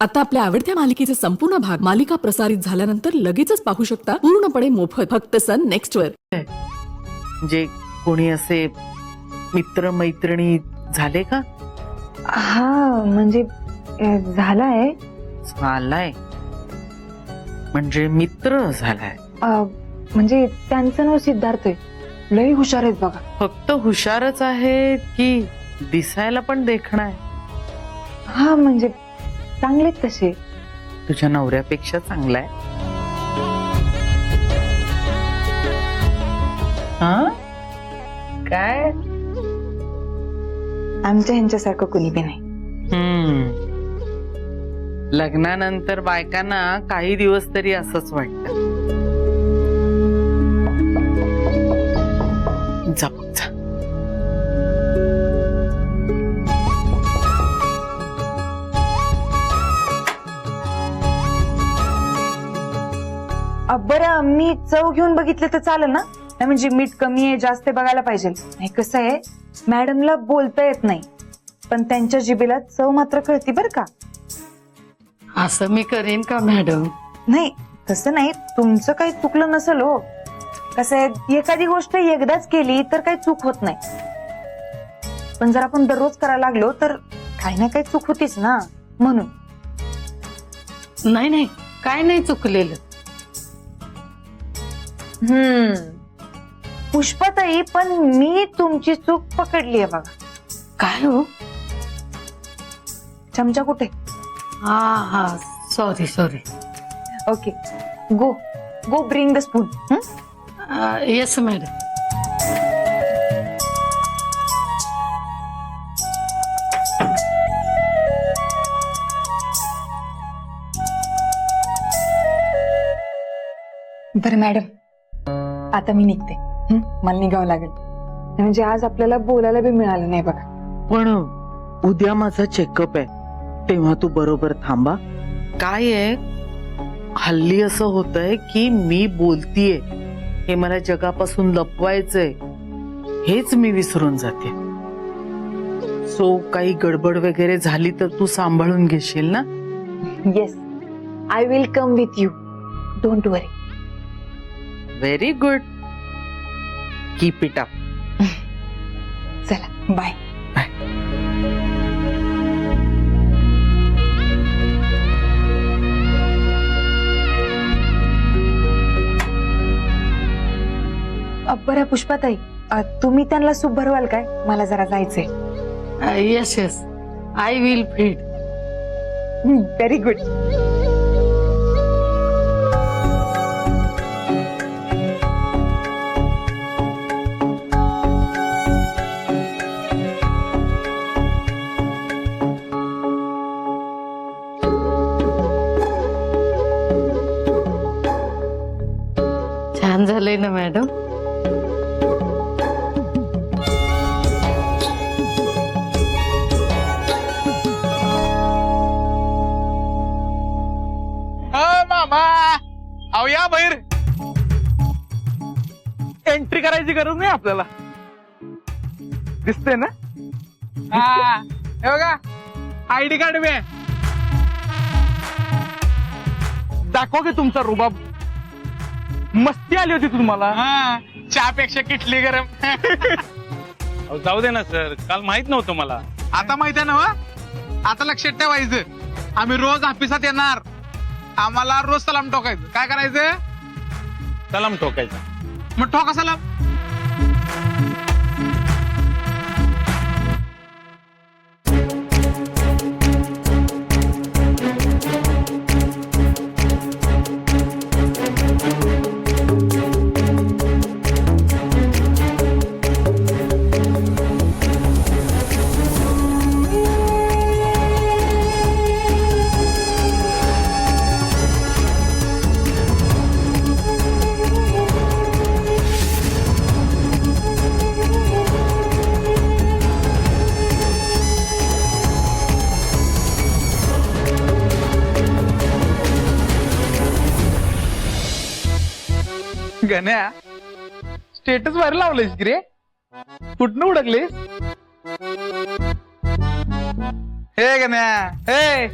आता आपल्या आवडत्या मालिकेचे संपूर्ण भाग मालिका प्रसारित झाल्यानंतर लगेचच पाहू शकता पूर्णपणे मोफत फक्त सन नेक्स्ट वर. जे कोणी असे मित्र मैत्रिणी झाले का? हा म्हणजे झालाय. झालाय म्हणजे मित्र झालाय. म्हणजे त्यांचं नाव सिद्धार्थ आहे. लई हुशार आहेत बघा. फक्त हुशारच आहे की दिसायला पण देखणं आहे? हा म्हणजे चांगलेच तसे. तुझ्या नवऱ्यापेक्षा चांगला आहे. हा काय? आमच्या ह्यांच्यासारखं कुणी बी नाही. लग्नानंतर बायकांना काही दिवस तरी असंच वाटतं. जा बघ, जा. बरं मी चव घेऊन बघितलं तर चालेल ना? नाही म्हणजे मीठ कमी आहे जास्त आहे बघायला पाहिजे. नाही कसं आहे मॅडमला बोलता येत नाही पण त्यांच्या जिभेला चव मात्र कळती बरं का. असं मी करेन का मॅडम? नाही तसं नाही, तुमचं काही चुकलं नसेल हो. कसं आहे एखादी गोष्ट एकदाच केली तर काही चूक होत नाही पण जर आपण दररोज करायला लागलो तर काही ना काही चूक होतीच ना म्हणून. नाही नाही काय नाही चुकलेलं. पुष्पाताई पण मी तुमची चूक पकडली आहे बघा. काय हो? चमचा कुठे? हा हा sorry sorry. Okay go go bring the spoon. Yes madam. बरं मॅडम आता मी निघते. मला निघावं लागेल म्हणजे आज आपल्याला बोलायला बी मिळालं नाही बघा. पण उद्या माझा चेकअप आहे तेव्हा तू बरोबर थांबा. काय आहे हल्ली असं होतंय की मी बोलतीये हे मला जगापासून लपवायचंय हेच मी विसरून जाते. सो काही गडबड वगैरे झाली तर तू सांभाळून घेशील ना? Yes I will come with you. Don't worry. Very good. Keep it up. चला बाय. बरं पुष्पाताई तुम्ही त्यांना सूप भरवाल काय? मला जरा जायचंय. Yes yes I will feed. Very good. छान झालंय ना मॅडम? मामा अहो या बाहेर. एंट्री करायची गरज नाही आपल्याला. दिसते ना? हा हे बघा आयडी कार्ड बी आहे. दाखवा की तुमचा रुबाब. मस्ती आली होती तुम्हाला. चहापेक्षा किटली गरम. जाऊ दे ना सर, काल माहित नव्हतं मला. आता माहित आहे ना वा? आता लक्षात ठेवायचं. आम्ही रोज ऑफिसात येणार. आम्हाला रोज सलाम ठोकायचं. काय करायचं? सलाम ठोकायचा. मग ठोका सलाम. गण्या स्टेटस बाहेर लावलंयस की रे? कुठनं उडकलीस? हे गण्या हे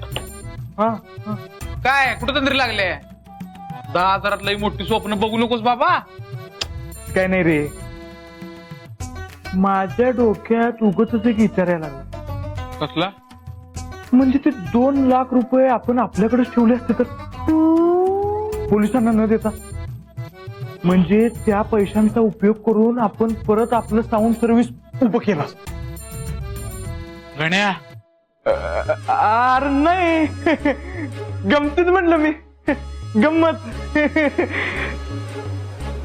हा काय कुठं तंद्री लागले 10,000 लई मोठी स्वप्न बघू नकोस बाबा. काय नाही रे, माझ्या डोक्यात उगच एक विचार यायला लागला. कसला? म्हणजे ते 2 लाख रुपये आपण आपल्याकडेच ठेवले असते तर पोलिसांना न देता, म्हणजे त्या पैशांचा उपयोग करून आपण परत आपलं साऊंड सर्व्हिस उभं केलं असतं. गण्या अरे नाही, गमतीच म्हटलं मी, गंमत.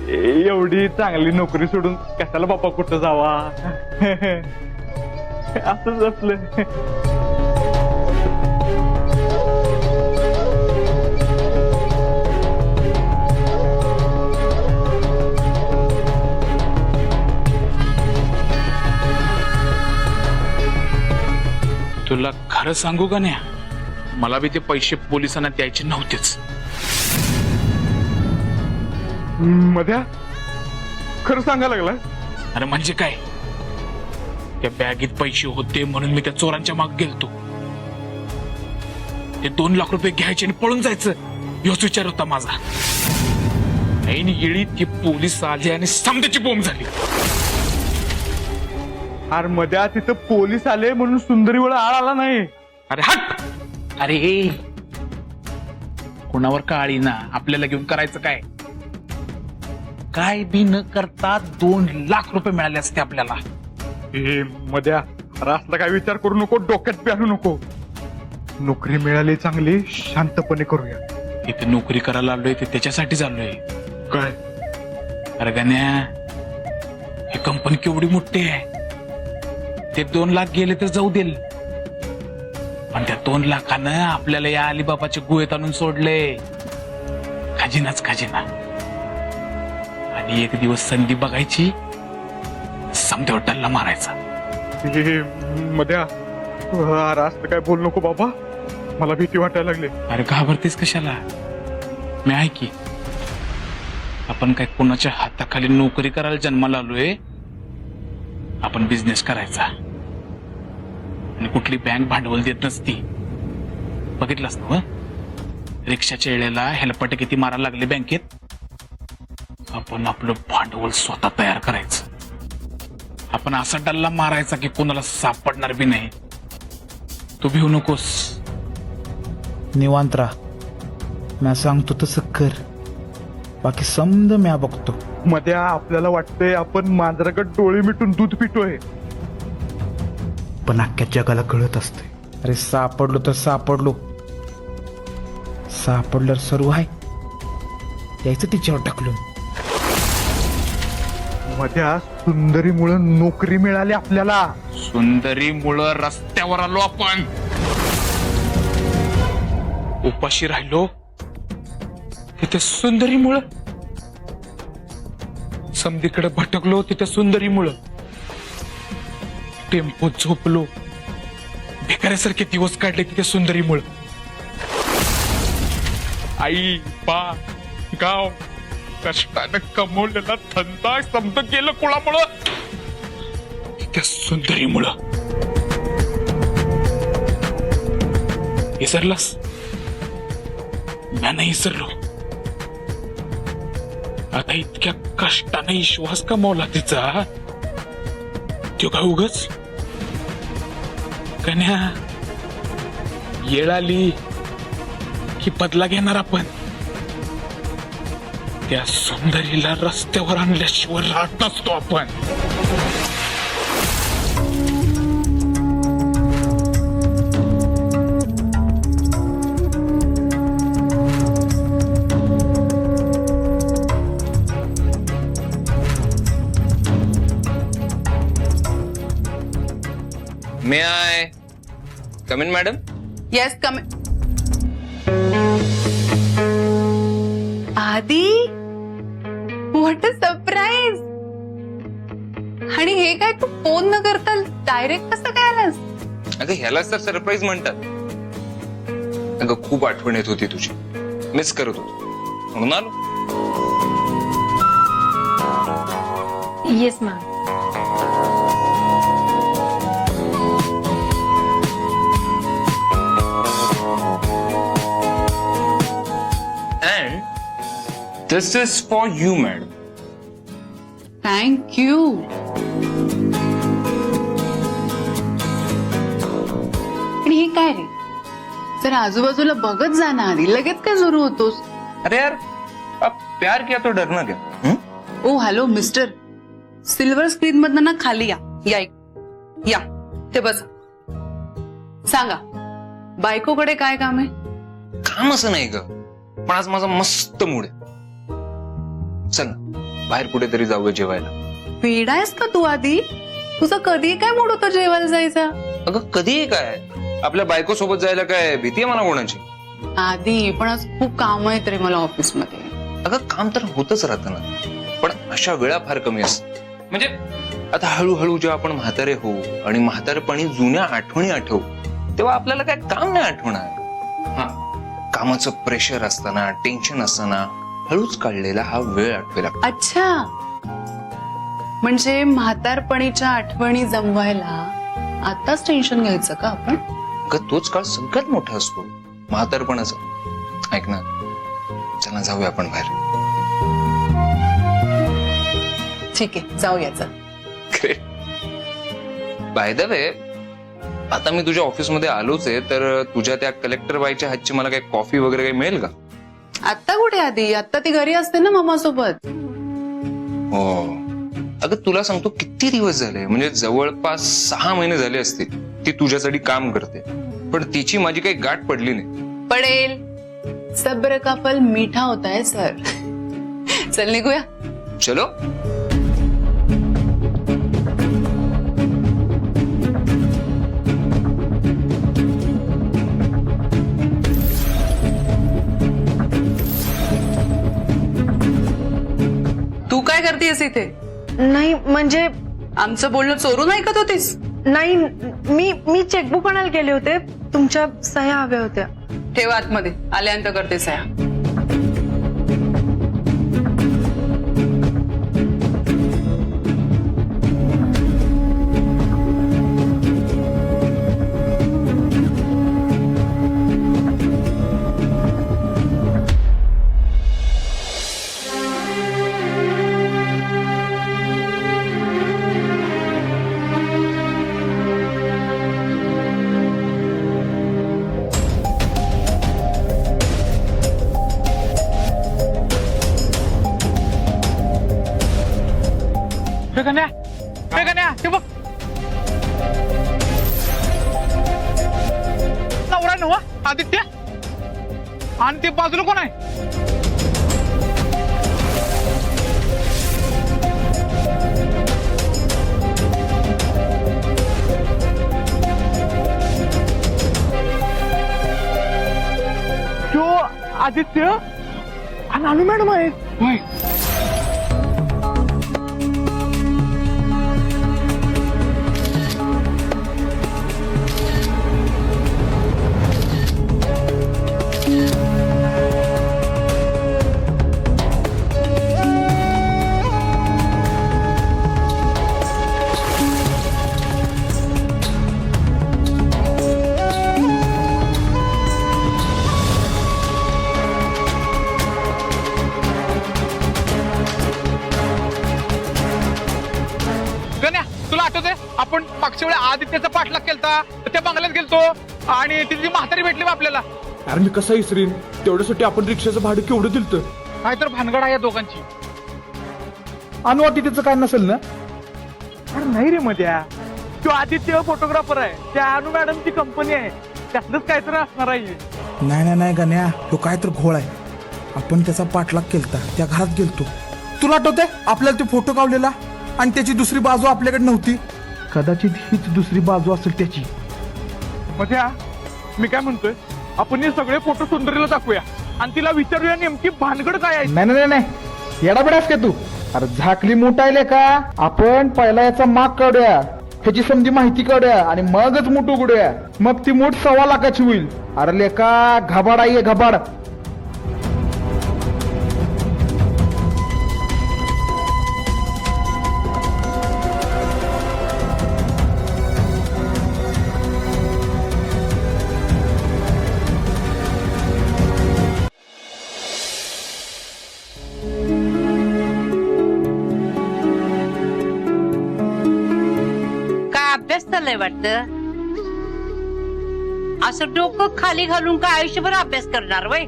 एवढी चांगली नोकरी सोडून कशाला बापा कुठं जावा, असंच असलं. तुला खरं सांगू का नाही, मला बी ते पैसे पोलिसांना द्यायचे नव्हतेच. मध्या खरं सांगायला लागला. अरे म्हणजे काय, त्या बॅगेत पैसे होते म्हणून मी त्या चोरांच्या माग गेलतो. ते 2 लाख रुपये घ्यायचे आणि पळून जायचं ह्योच विचार होता माझा. ऐन येळी ते पोलीस आले आणि समजाची बोंब झाली. अरे मध्या तिथं पोलीस आले म्हणून सुंदरीवर आळ आला नाही. अरे हट, अरे कोणावर काळी ना, आपल्याला घेऊन करायचं काय? काय बी न करता 2 लाख रुपये मिळाले असते आपल्याला. ए मध्या, अरे असला काय विचार करू नको, डोक्यात बी आणू नको. नोकरी मिळाली चांगली, शांतपणे करूया. इथे नोकरी करायला आलोय ते त्याच्यासाठी आलोय. काय? अरे गण्या, ही कंपनी केवढी मोठी आहे. ते 2 लाख गेले तर जाऊ देईल, पण त्या 2 लाखानं आपल्याला या अलिबाबाच्या गुहेत आणून सोडले. खजिनाच खजिना. आणि एक दिवस संधी बघायची, समजा टल्ला मारायचा. ए मध्या, अरे असलं काय बोल नको बाबा, मला भीती वाटायला लागली. अरे घाबरतेस कशाला? मी आहे की. आपण काय कोणाच्या हाताखाली नोकरी करायला जन्माला आलोय. आपण बिझनेस करायचा, आणि कुठली बँक भांडवल देत नसती. बघितलंस ना, रिक्षाच्या वेळेला हेलपाटे किती मारायला लागले बँकेत. आपण आपलं भांडवल स्वतः तयार करायचं. आपण असा डल्ला मारायचा की कोणाला सापडणार बी नाही. तू भिवू नकोस. निवांत राहा, म्या सांगतो तसं कर, बाकी समज म्या बघतो. मध्या, आपल्याला वाटतंय आपण मांजराकडे डोळे मिटून दूध पितोय, पण अख्ख्या जगाला कळत असते. अरे सापडलो तर सापडलो, सापडल्यावर सर्व आहे यायचं तिच्यावर टाकलो. मध्या, सुंदरीमुळे नोकरी मिळाली आपल्याला. सुंदरीमुळं रस्त्यावर आलो आपण. उपाशी राहिलो तिथे सुंदरीमुळं. समधीकडे भटकलो तिथे सुंदरीमुळं. टेम्पोत झोपलो, भिकाऱ्यासारखे दिवस काढले तिथे सुंदरीमुळं. आई बा गाव कष्टानं कमवलेला धंदा समज केलं कुणामुळं? त्या सुंदरीमुळं. विसरलास? मी नाही विसरलो. आता इतक्या कष्टाने विश्वास कमावला तिचा, तो काय उगच? कन्या, येळ आली की बदला घेणार आपण. त्या सुंदरीला रस्त्यावर आणल्याशिवाय राहत नसतो आपण. May I come in madam? Yes come. Aadi, what a surprise. आणि हे काय, तू फोन न करता डायरेक्ट कसं काय आलास? अगं ह्यालाच तर सरप्राईज म्हणतात. अगं खूप आठवण येत होती तुझी, मिस करत होतो म्हणून आलो. Yes ma'am. This is for you madam. Thank you. आणि हे काय रे, जर आजूबाजूला बघत जा ना आधी, लगेच काय सुरू होतोस? अरे यार, अब प्यार किया तो डरना क्या? हं? ओ हॅलो मिस्टर, सिल्वर स्क्रीन मधनं ना खाली या. या या ते बस. सांगा, बायकोकडे काय काम आहे? काम असं नाही ग, पण आज माझा मस्त मूड आहे. चल ना, बाहेर कुठेतरी जाऊया जेवायला. वेडायस का तू आधी? तुझं कधी काय मूड होतं जेवायला जायचा? अगं कधीही काय, आपल्या बायको सोबत जायला काय भीती आहे मला कोणाची? आधी पण आज खूप काम आहेत रे मला ऑफिसमध्ये. अगं काम तर होतच राहतं ना, पण अशा वेळा फार कमी असतात. म्हणजे आता हळूहळू जेव्हा आपण म्हातारे होऊ आणि म्हातारपणी जुन्या आठवणी आठवू, तेव्हा आपल्याला काय काम नाही आठवणार. हा, कामाचं प्रेशर असताना, टेन्शन असताना हळूच काढलेला हा वेळ आठवेला. अच्छा, म्हणजे म्हातारपणीच्या आठवणी जमवायला आताच टेन्शन घ्यायचं का आपण? अगं तोच काळ सगळ्यात मोठा असतो, म्हातारपणाचा. ऐक ना, चला जाऊया आपण बाहेर. ठीक आहे, जाऊया चल. ग्रेट. बाय द वे, आता मी तुझ्या ऑफिसमध्ये आलोच आहे, तर तुझ्या त्या कलेक्टर बाईच्या हातची मला काही कॉफी वगैरे काही मिळेल का? आत्ता कुठे आधी? आत्ता ती घरी असते ना मामासोबत. हो. अगं तुला सांगतो, किती दिवस झाले, म्हणजे जवळपास 6 महिने झाले असतील ती तुझ्यासाठी काम करते, पण तिची माझी काही गाठ पडली नाही. पडेल. सब्र का फल मीठा होता है सर. चल निघूया. चलो. तू काय करतेस इथे? नाही म्हणजे आमचं बोलणं चोरून ऐकत होतीस? नाही, मी चेकबुक आणायला गेले होते, तुमच्या सह्या हव्या होत्या. ठेव आतमध्ये, आल्यानंतर करते सह्या. हे गण्या, हे गण्या, ते बघ नवरा नवा आदित्य. आणि ते बाजूला कोण आहे? तो आदित्य आणि अनु मॅडम आहे. होय. तुला आठवतंय आपण मागच्या वेळी आदित्यचा पाठलाग केलता, त्या बंगल्यात गेलतो आणि तिची म्हातारी भेटली बा आपल्याला. अरे मी कसं इसरीन, तेवढ्यासाठी आपण रिक्षाचं भाडं केवढं दिलतं. काय तर भानगड आहे या दोघांची. अनु आदित्यचं काय नसेल ना? अरे नाही रे मध्या, तो आदित्य फोटोग्राफर आहे, त्या अनु मॅडमची कंपनी आहे, त्यातलंच काहीतरी असणार आहे. नाही गण्या, तो काय तर घोळ आहे. आपण त्याचा पाठलाग केलता, त्या घरात गेलतो. तुला आठवतंय आपल्याला ते फोटो काढलेला आणि त्याची दुसरी बाजू आपल्याकडे नव्हती. कदाचित हीच दुसरी बाजू असेल त्याची. मध्या, मी काय म्हणतोय, आपण हे सगळे फोटो सुंदरीला दाखवूया आणि तिला विचारूया नेमकी भानगड काय आहे. नाही, येडाबडास का तू? अरे झाकली मोठायले का? आपण पहिला याचा माग काढूया, ह्याची समजी माहिती काढूया आणि मगच मूठ उघडूया. मग ती मूठ 1.25 लाखाची होईल. अरे लेका, घबाड आहे घबाड. झालंय वाटतं. असं डोकं खाली घालून का आयुष्यभर अभ्यास करणार वय?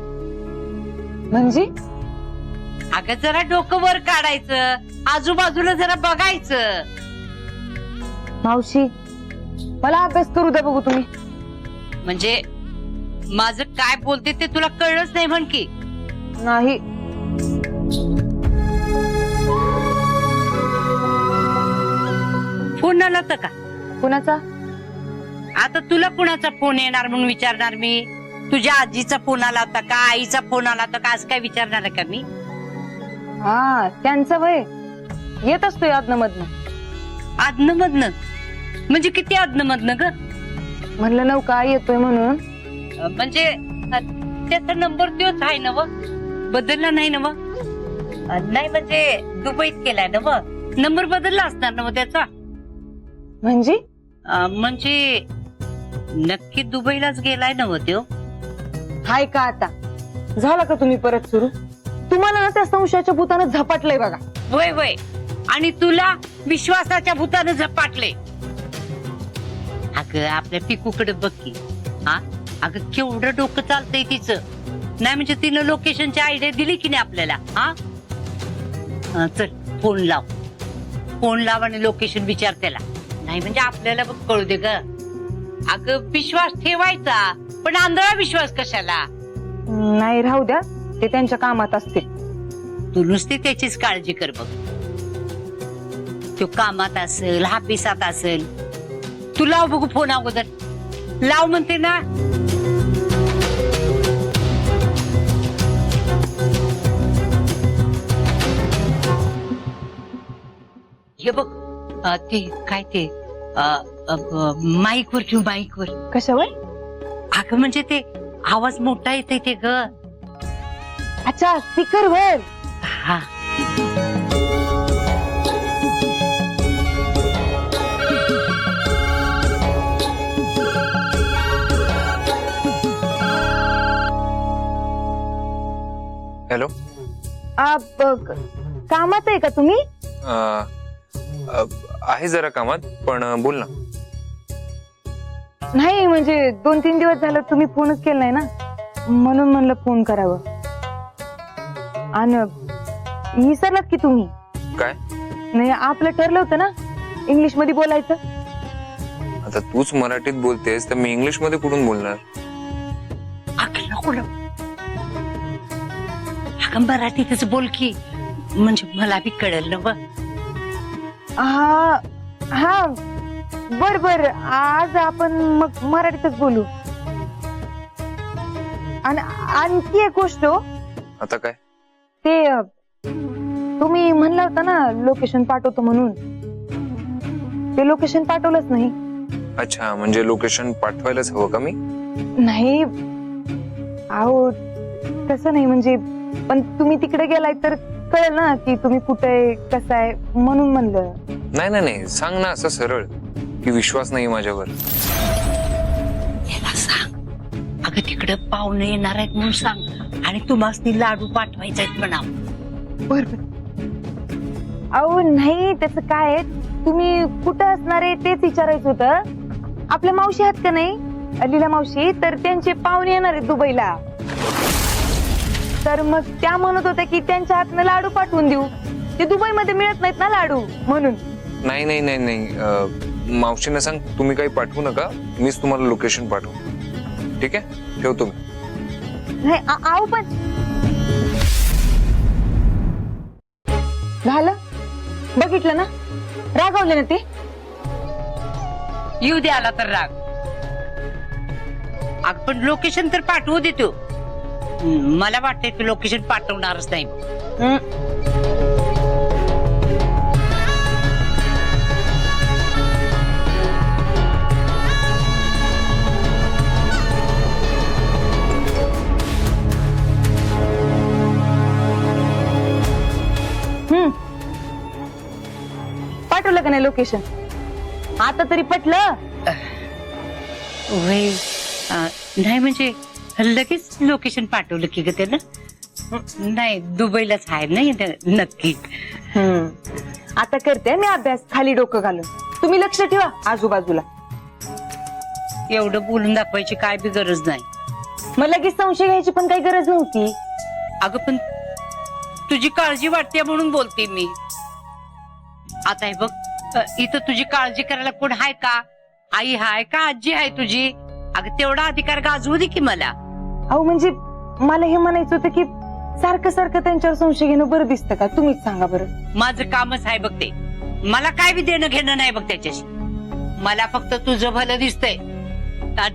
म्हणजे अगं जरा डोकं वर काढायचं, आजूबाजूला जरा बघायचं. मावशी मला अभ्यास करू द्या बघू तुम्ही. म्हणजे माझं काय बोलते ते तुला कळलंच नाही म्हण की. नाही फोन आला होता का? कुणाचा? आता तुला कुणाचा फोन येणार म्हणून विचारणार मी? तुझ्या आजीचा फोन आला होता का, आईचा फोन आला होता का, आज काय विचारणार आहे का मी? हा त्यांचं वय येत असतोय आदनमधनं. आदनमधनं म्हणजे किती आदनमधनं ग? म्हणलं नौका येतोय म्हणून. म्हणजे त्याचा नंबर तोच आहे ना व? बदलला नाही ना व? नाही म्हणजे दुबईत केलाय ना व? नंबर बदलला असणार ना व त्याचा? म्हणजे म्हणजे नक्की दुबईलाच गेलाय ना व त्यो? हाय का आता? झाला का तुम्ही परत सुरू? तुम्हाला ना त्या संशयाच्या भूतानं झपाटलंय बघा. वय वय, आणि तुला विश्वासाच्या भूतानं झपाटले. अगं आपल्या पिकूकडे बघ की. हा अगं केवढं डोकं चालतंय तिचं. नाही म्हणजे तिनं लोकेशनची आयडिया दिली की नाही आपल्याला? हा चल फोन लाव. फोन लाव आणि लोकेशन विचार त्याला. नाही म्हणजे आपल्याला बघ कळू दे ग. अगं विश्वास ठेवायचा, पण आंधळा विश्वास कशाला? नाही राहू द्या, ते त्यांच्या कामात असतील. तू नुसती त्याचीच काळजी कर बघ. तो कामात असेल, हापिसात असेल. तू लाव बघू फोन अगोदर. लाव म्हणते ना. हे बघ ते काय ते माईक वर ठेव, माईक वर. कशावर? अगं म्हणजे ते आवाज मोठा येते ते ग. अच्छा स्पीकर वर. हा हॅलो. कामात आहे का तुम्ही? आहे जरा कामात, पण बोल ना. नाही म्हणजे 2-3 दिवस झालं तुम्ही फोनच केला नाही ना, म्हणून म्हणलं फोन करावं. आणि विसरलात की तुम्ही? काय? नाही आपलं ठरलं होतं ना इंग्लिश मध्ये बोलायचं. आता तूच मराठीत बोलतेस तर मी इंग्लिश मध्ये कुठून बोलणार? अगं मराठीतच बोल की, म्हणजे मला बी कळेल ना. हा हा बर बर, आज आपण मग मराठीतच बोलू. आणि आणखी एक गोष्ट. आता काय? ते तुम्ही म्हणला होता ना लोकेशन पाठवतो म्हणून, ते लोकेशन पाठवलंच नाही. अच्छा, म्हणजे लोकेशन पाठवायलाच हवं का मी? नाही अहो तसं नाही, म्हणजे पण तुम्ही तिकडे गेलाय तर कळेल ना की तुम्ही कुठे कसं आहे, म्हणून म्हणलं. नाही नाही नाही, सांग ना असं सरळ की विश्वास नाही माझ्यावर. याला सांग अगं तिकडे पाहुणे येणार आहेत म्हणून सांग, आणि तुम्हाला लाडू पाठवायचे आहेत म्हणा. बर बर. अहो नाही त्याचं काय, तुम्ही कुठं असणार आहे तेच विचारायचं होतं. आपल्या मावशी आहेत का नाही, लीला मावशी, तर त्यांचे पाहुणे येणार आहेत दुबईला. तर मग त्या म्हणत होत्या की त्यांच्या हातनं लाडू पाठवून देऊ. ते दुबईमध्ये मिळत नाहीत ना लाडू, म्हणून. नाही नाही नाही नाही, मावशीने सांग तुम्ही काही पाठवू नका, मीच तुम्हाला लोकेशन पाठवू. ठीक आहे, ठेवतो मी. नाही आहो पण झालं, बघितलं ना, रागावले ना ते. येऊ दे आला तर राग. अगं पण लोकेशन तर पाठवू दे तू. मला वाटतंय तू लोकेशन पाठवणारच नाही. पाठवलं का नाही लोकेशन? आता तरी पटलं? वय नाही म्हणजे लगेच लोकेशन पाठवलं की ग त्यानं. नाही दुबईलाच आहे नाही नक्की. आता करते मी अभ्यास खाली डोकं घालून. तुम्ही लक्ष ठेवा आजूबाजूला. एवढं बोलून दाखवायची काय बी गरज नाही. मला लगेच संशय घ्यायची पण काही गरज नव्हती. अगं पण तुझी काळजी वाटते म्हणून बोलते मी. आता हे बघ, इथं तुझी काळजी करायला कोण हाय का? आई हाय का आजी हाय तुझी? अगं तेवढा अधिकार गाजवू दे की मला. अहो म्हणजे मला हे म्हणायचं होतं की सारखं सारखं त्यांच्यावर संशय घेणं बरं दिसतं का? तुम्हीच सांगा बरं. माझं कामच आहे बघ ते. मला काय बी देणं घेणं नाही बघ त्याच्याशी. मला फक्त तुझं भलं दिसतंय.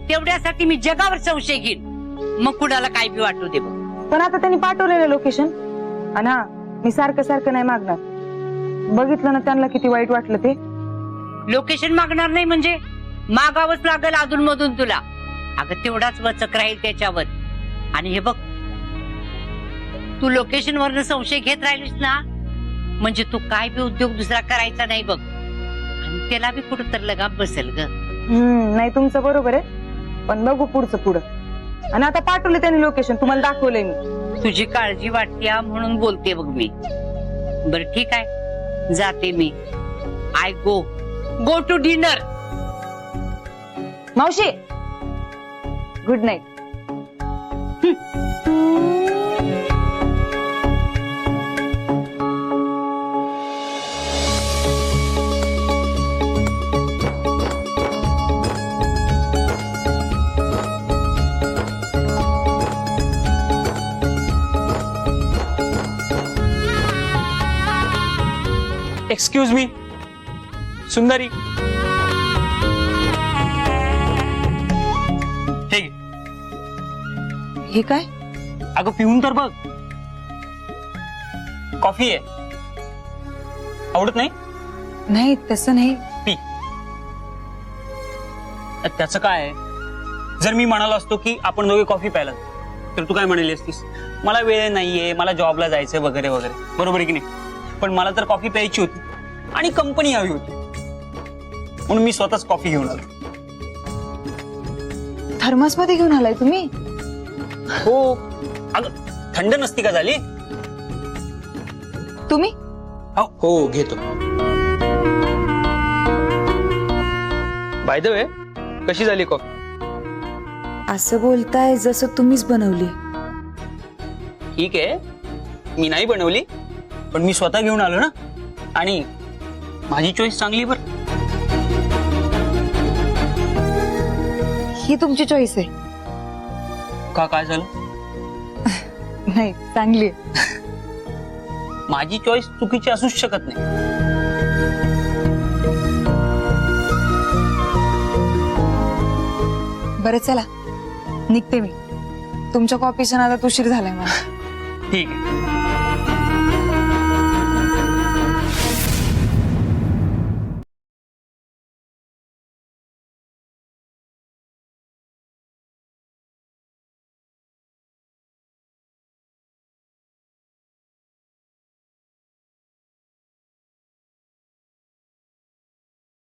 तेवढ्यासाठी मी जगावर संशय घेईन. मग कुणाला काय बी वाटू दे बघ. पण आता त्यांनी पाठवलेलं लोकेशन. आणि हा, मी सारखं सारखं नाही मागणार. बघितलं ना त्यांना किती वाईट वाटलं ते. लोकेशन मागणार नाही म्हणजे मागावंच लागेल अधून मधून तुला. अगं तेवढाच वचक राहील त्याच्यावर. आणि हे बघ, तू लोकेशन वरनं संशय घेत राहिलीस ना म्हणजे तू काय बी उद्योग दुसरा करायचा नाही बघ. आणि त्याला बी कुठं तर लगाम बसेल ग. नाही तुमचं बरोबर आहे, पण बघू पुढचं पुढं. आणि आता पाठवले त्यांनी लोकेशन, तुम्हाला दाखवलंय मी. तुझी काळजी वाटते म्हणून बोलते बघ मी. बरं ठीक आहे, जाते मी. I go to dinner. मावशी, good night. Excuse me, Sundari. हे घे. हे काय? अगं पिऊन तर बघ. कॉफी आहे. आवडत नाही? नाही तसं नाही. पी. त्याचं काय आहे? जर मी म्हणालो असतो की आपण दोघे कॉफी प्यायला, तर तू काय म्हणाली असतीस? मला वेळ नाहीये, मला जॉबला जायचंय वगैरे वगैरे. बरोबर आहे की नाही? पण मला तर कॉफी प्यायची होती आणि कंपनी हवी होती, म्हणून मी स्वतःच कॉफी घेऊन आलो. थर्मास मध्ये घेऊन आलाय तुम्ही? हो. अगं थंड नसती का झाली? तुम्ही? हो घेतो. बाय द वे, कशी झाली कॉफी? असं बोलताय जसं तुम्हीच बनवली. ठीक आहे, मी नाही बनवली, पण मी स्वतः घेऊन आलो ना. आणि माझी चॉईस चांगली बर. ही तुमची चॉईस आहे. का, काय झालं? नाही, चांगली. माझी चॉईस चुकीची असूच शकत नाही. बरं चला, निघते मी. तुमच्या कॉफीच्या नादात उशीर झालाय मला. ठीक आहे.